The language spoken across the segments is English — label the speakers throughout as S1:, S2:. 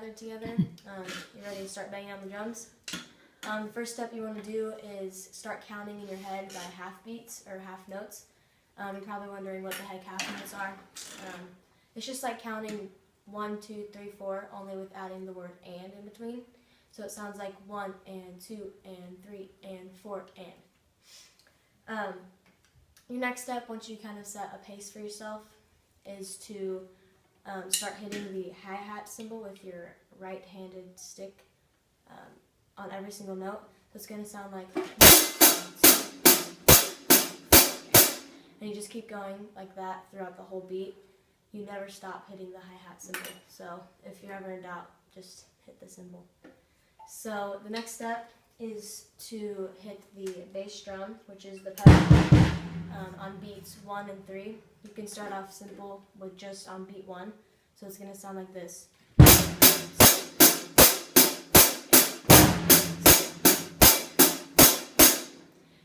S1: gathered together. You're ready to start banging on the drums. The first step you want to do is start counting in your head by half beats or half notes. You're probably wondering what the heck half notes are. It's just like counting 1, 2, 3, 4, only with adding the word and in between. So it sounds like 1 and 2 and 3 and 4 and. Your next step, once you kind of set a pace for yourself, is to start hitting the hi-hat cymbal with your right-handed stick on every single note. So it's going to sound like, and you just keep going like that throughout the whole beat. You never stop hitting the hi-hat cymbal. So if you're ever in doubt, just hit the cymbal. So the next step is to hit the bass drum, which is the pedal, on beats 1 and 3. You can start off simple with just on beat 1. So it's going to sound like this.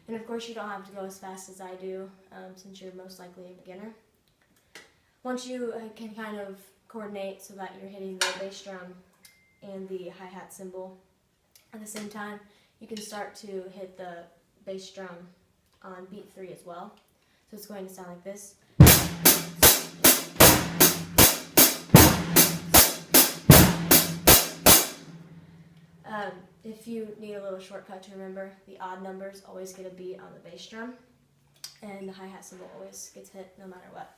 S1: And of course you don't have to go as fast as I do, since you're most likely a beginner. Once you can kind of coordinate so that you're hitting the bass drum and the hi-hat cymbal at the same time, you can start to hit the bass drum on beat 3 as well. So it's going to sound like this. If you need a little shortcut to remember, the odd numbers always get a beat on the bass drum, and the hi-hat cymbal always gets hit no matter what.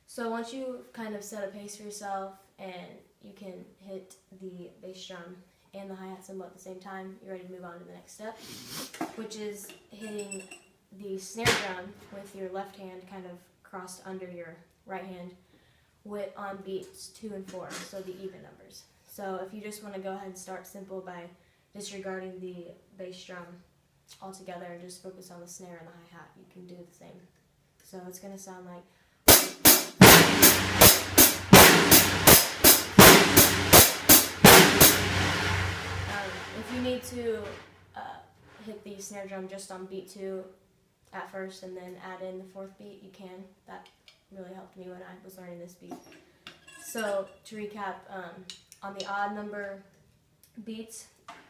S1: So once you kind of set a pace for yourself and you can hit the bass drum and the hi-hat cymbal at the same time, you're ready to move on to the next step, which is hitting the snare drum with your left hand kind of crossed under your right hand on beats 2 and 4, so the even numbers. So if you just want to go ahead and start simple by disregarding the bass drum altogether and just focus on the snare and the hi-hat, you can do the same. So it's going to sound like. If you need to hit the snare drum just on beat 2 at first and then add in the 4th beat, you can. That really helped me when I was learning this beat. So to recap, on the odd number beats,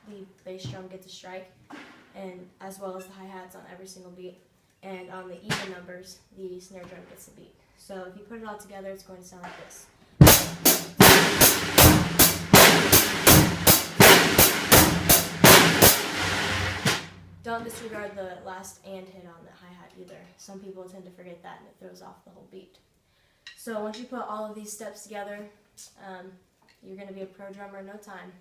S1: the bass drum gets a strike, and as well as the hi-hats on every single beat. And on the even numbers, the snare drum gets a beat. So if you put it all together, it's going to sound like this. Don't disregard the last and hit on the hi-hat either. Some people tend to forget that and it throws off the whole beat. So once you put all of these steps together, you're going to be a pro drummer in no time.